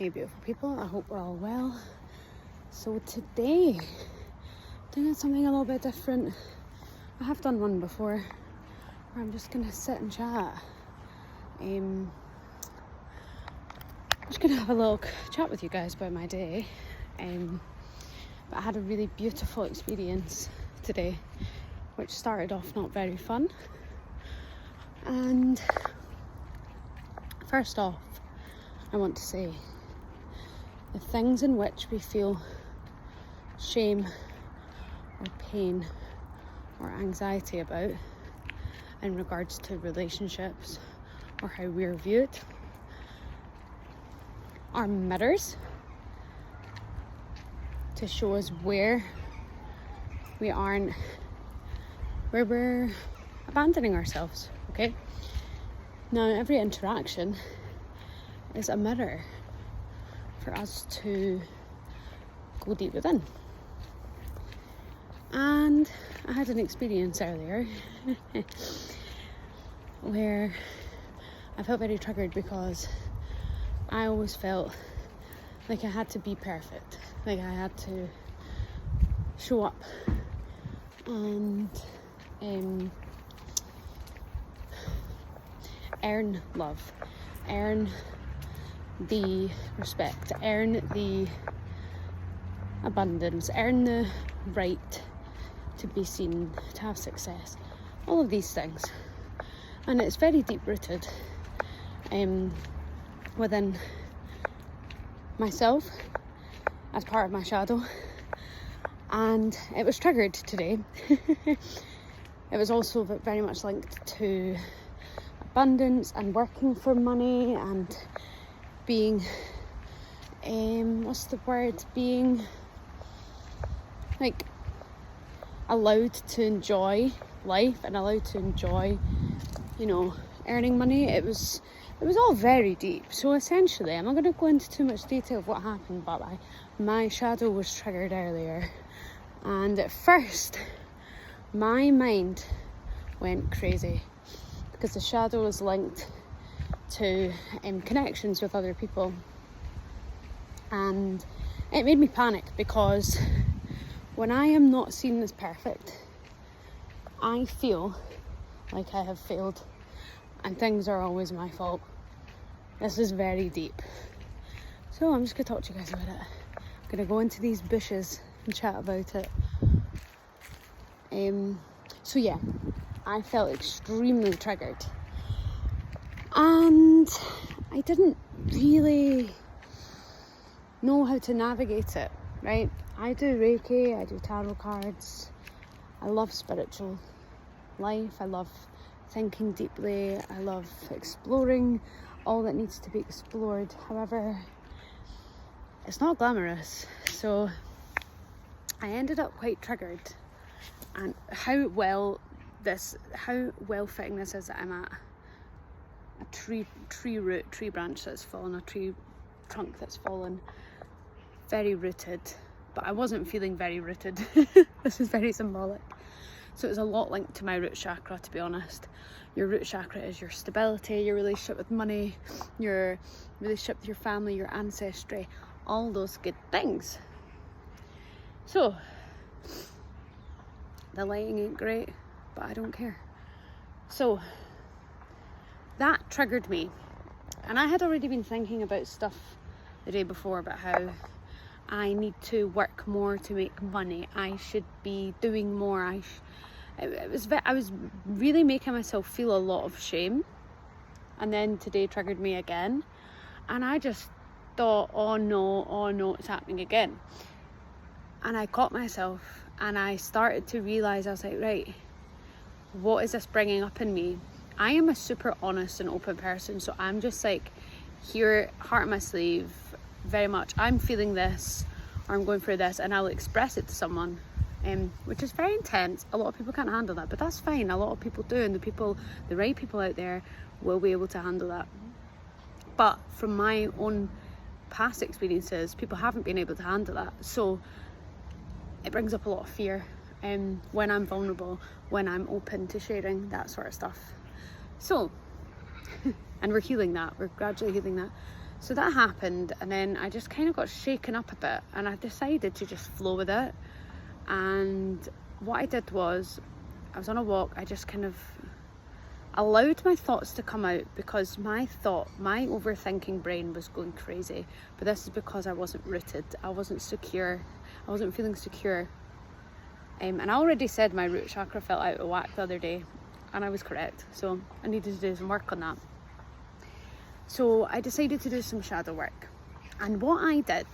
Hey beautiful people, I hope we're all well. So today, doing something a little bit different. I have done one before where I'm just going to sit and chat. I'm just going to have a little chat with you guys about my day. But I had a really beautiful experience today, which started off not very fun. And first off, I want to say the things in which we feel shame or pain or anxiety about in regards to relationships or how we're viewed are mirrors to show us where we're abandoning ourselves, okay? Now, every interaction is a mirror for us to go deep within. And I had an experience earlier where I felt very triggered because I always felt like I had to be perfect, like I had to show up and earn love, earn the respect, earn the abundance, earn the right to be seen, to have success, all of these things. And it's very deep rooted within myself as part of my shadow, and it was triggered today. It was also very much linked to abundance and working for money and being being like allowed to enjoy life and allowed to enjoy, earning money. It was all very deep. So essentially, I'm not going to go into too much detail of what happened, but my shadow was triggered earlier, and at first my mind went crazy because the shadow was linked to connections with other people, and it made me panic because when I am not seen as perfect, I feel like I have failed and things are always my fault. This is very deep, so I'm just going to talk to you guys about it. I'm going to go into these bushes and chat about it. So yeah, I felt extremely triggered, and I didn't really know how to navigate it, right? I do Reiki, I do tarot cards, I love spiritual life, I love thinking deeply, I love exploring all that needs to be explored. However, it's not glamorous, so I ended up quite triggered. And how well fitting this is that I'm at a tree branch that's fallen, a tree trunk that's fallen, very rooted, but I wasn't feeling very rooted. This is very symbolic. So it's a lot linked to my root chakra, to be honest. Your root chakra is your stability, your relationship with money, your relationship with your family, your ancestry, all those good things. So the lighting ain't great, but I don't care. So that triggered me, and I had already been thinking about stuff the day before about how I need to work more to make money. I should be doing more. I was really making myself feel a lot of shame, and then today triggered me again, and I just thought, oh no, it's happening again. And I caught myself, and I started to realize, I was like, right, what is this bringing up in me? I am a super honest and open person, so I'm just like, here, heart on my sleeve, very much, I'm feeling this, or I'm going through this, and I'll express it to someone, which is very intense. A lot of people can't handle that, but that's fine. A lot of people do, and the right people out there will be able to handle that. But from my own past experiences, people haven't been able to handle that, so it brings up a lot of fear when I'm vulnerable, when I'm open to sharing that sort of stuff. So, and we're healing that, we're gradually healing that. So that happened, and then I just kind of got shaken up a bit, and I decided to just flow with it. And what I did was, I was on a walk, I just kind of allowed my thoughts to come out, because my overthinking brain was going crazy. But this is because I wasn't rooted, I wasn't secure, I wasn't feeling secure. And I already said my root chakra felt out of whack the other day, and I was correct, so I needed to do some work on that. So I decided to do some shadow work, and what I did,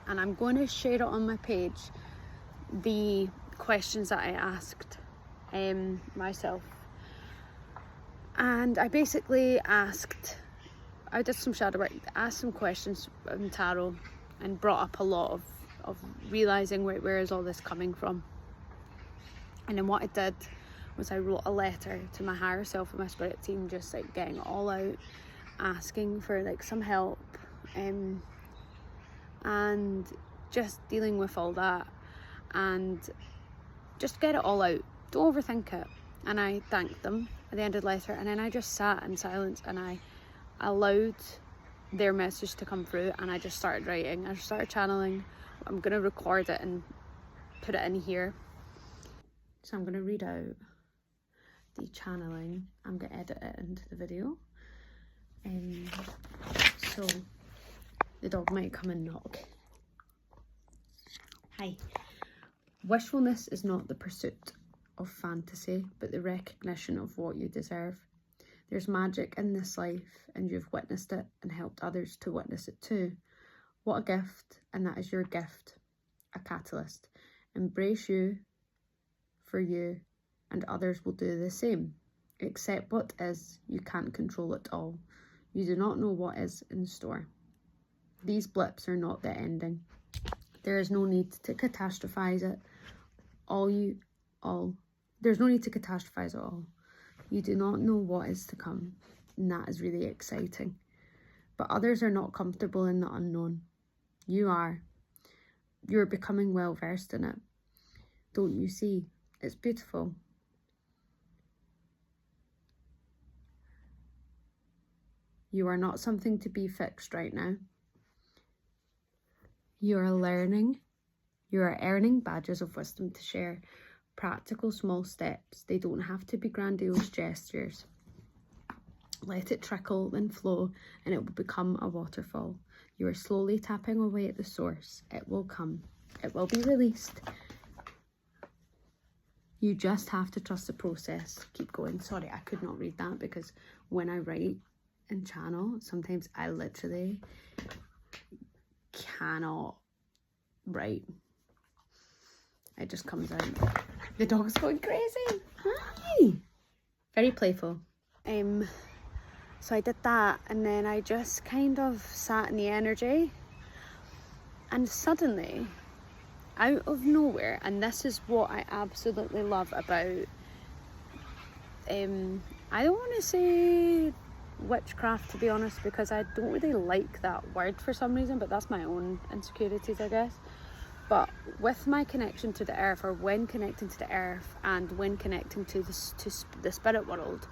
and I'm going to share it on my page, the questions that I asked myself. And I basically I did some shadow work, asked some questions in tarot, and brought up a lot of realising where is all this coming from. And then what I did was I wrote a letter to my higher self and my spirit team, just like getting it all out, asking for like some help, and just dealing with all that, and just get it all out, don't overthink it. And I thanked them at the end of the letter, and then I just sat in silence and I allowed their message to come through, and I just started writing. I just started channeling. I'm going to record it and put it in here. So I'm going to read out the channeling. I'm going to edit it into the video. So the dog might come and knock. Hi. Wishfulness is not the pursuit of fantasy, but the recognition of what you deserve. There's magic in this life, and you've witnessed it and helped others to witness it too. What a gift, and that is your gift, a catalyst. Embrace you for you, and others will do the same. Accept what is, you can't control it all. You do not know what is in store. These blips are not the ending. There is no need to catastrophize it. There's no need to catastrophize it all. You do not know what is to come, and that is really exciting. But others are not comfortable in the unknown. You are. You're becoming well versed in it. Don't you see? It's beautiful. You are not something to be fixed right now. You are learning. You are earning badges of wisdom to share. Practical small steps. They don't have to be grandiose gestures. Let it trickle and flow, and it will become a waterfall. You are slowly tapping away at the source. It will come. It will be released. You just have to trust the process. Keep going. Sorry, I could not read that, because when I write and channel, sometimes I literally cannot write. It just comes out. The dog's going crazy. Hi. Very playful. So I did that, and then I just kind of sat in the energy, and suddenly, out of nowhere, and this is what I absolutely love about, I don't want to say witchcraft, to be honest, because I don't really like that word for some reason, but that's my own insecurities, I guess. But with my connection to the earth, or when connecting to the earth, and when connecting to the spirit world,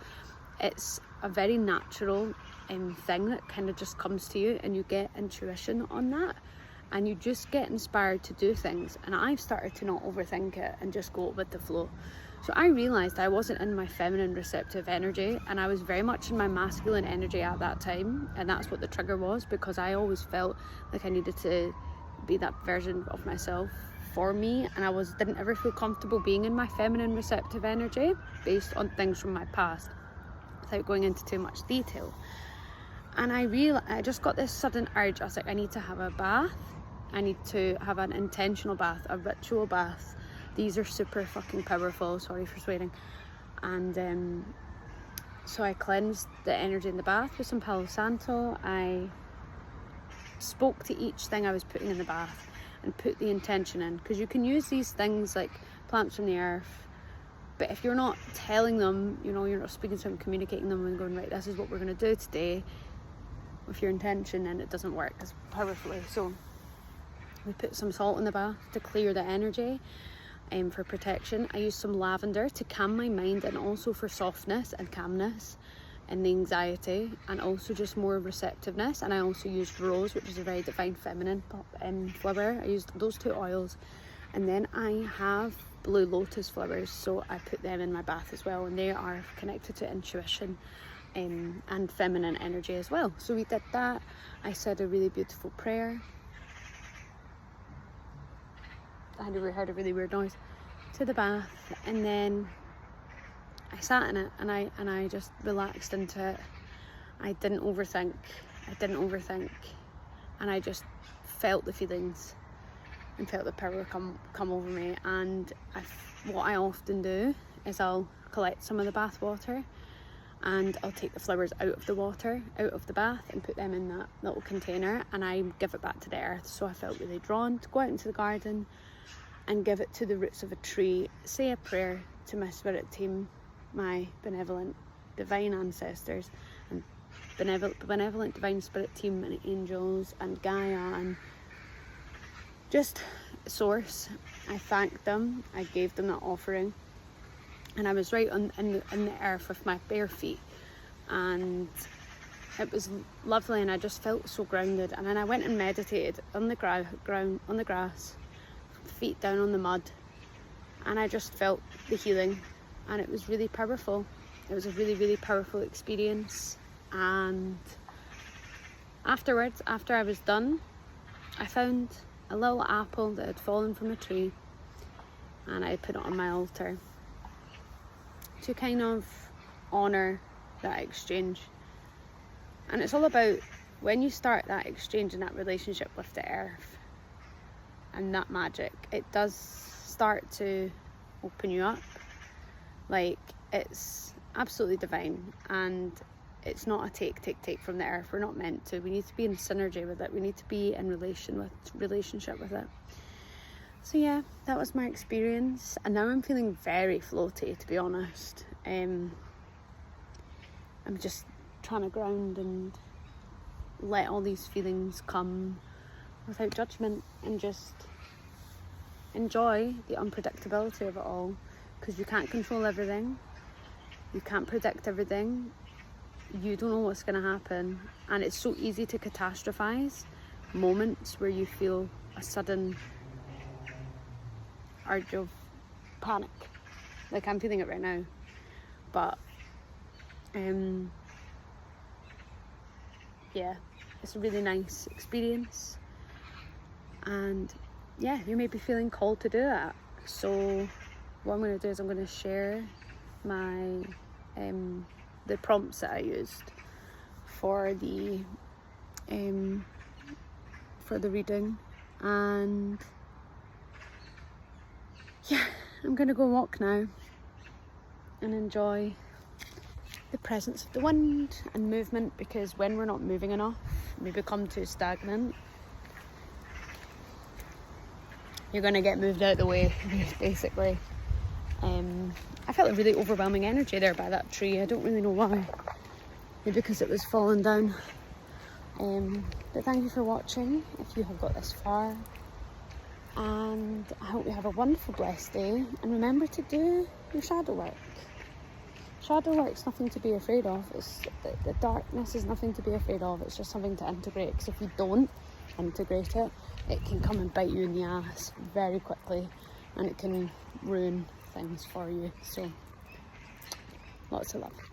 it's a very natural thing that kind of just comes to you, and you get intuition on that, and you just get inspired to do things. And I've started to not overthink it and just go with the flow. So I realised I wasn't in my feminine receptive energy, and I was very much in my masculine energy at that time, and that's what the trigger was, because I always felt like I needed to be that version of myself for me, and I didn't ever feel comfortable being in my feminine receptive energy based on things from my past, without going into too much detail. And I just got this sudden urge. I was like, I need to have a bath. I need to have an intentional bath, a ritual bath. These are super fucking powerful, sorry for swearing. And so I cleansed the energy in the bath with some Palo Santo. I spoke to each thing I was putting in the bath and put the intention in, because you can use these things like plants from the earth, but if you're not telling them, you know, you're not speaking to them, communicating them and going, right, this is what we're going to do today with your intention, and it doesn't work as powerfully. So we put some salt in the bath to clear the energy, for protection. I used some lavender to calm my mind, and also for softness and calmness. and the anxiety, and also just more receptiveness. And I also used rose, which is a very divine feminine flower. I used those 2 oils, and then I have blue lotus flowers, so I put them in my bath as well, and they are connected to intuition and feminine energy as well. So we did that. I said a really beautiful prayer. I heard a really weird noise to the bath, and then I sat in it and I just relaxed into it. I didn't overthink, and I just felt the feelings and felt the power come over me. And what I often do is I'll collect some of the bath water and I'll take the flowers out of the water, out of the bath, and put them in that little container, and I give it back to the earth. So I felt really drawn to go out into the garden and give it to the roots of a tree, say a prayer to my spirit team, my benevolent divine ancestors, and benevolent divine spirit team, and angels, and Gaia, and just source. I thanked them, I gave them that offering, and I was right in the earth with my bare feet, and it was lovely, and I just felt so grounded. And then I went and meditated on the ground, on the grass, feet down on the mud, and I just felt the healing, and it was really powerful. It was a really, really powerful experience. And afterwards, after I was done, I found a little apple that had fallen from a tree, and I put it on my altar to kind of honour that exchange. And it's all about when you start that exchange and that relationship with the earth and that magic, it does start to open you up. Like, it's absolutely divine, and it's not a take from the earth. We're not meant to. We need to be in synergy with it. We need to be in relationship with it. So yeah, that was my experience, and now I'm feeling very floaty, to be honest. I'm just trying to ground and let all these feelings come without judgment, and just enjoy the unpredictability of it all, because you can't control everything, you can't predict everything, you don't know what's going to happen, and it's so easy to catastrophize moments where you feel a sudden urge of panic, like I'm feeling it right now. But yeah, it's a really nice experience, and yeah, you may be feeling called to do that. So what I'm going to do is I'm going to share my the prompts that I used for the reading, and yeah, I'm going to go walk now and enjoy the presence of the wind and movement, because when we're not moving enough, we become too stagnant. You're going to get moved out of the way, basically. I felt a really overwhelming energy there by that tree. I don't really know why. Maybe because it was falling down. But thank you for watching, if you have got this far. And I hope you have a wonderful, blessed day. And remember to do your shadow work. Shadow work's nothing to be afraid of. The darkness is nothing to be afraid of. It's just something to integrate. Because if you don't integrate it, it can come and bite you in the ass very quickly, and it can ruin things for you. So lots of love.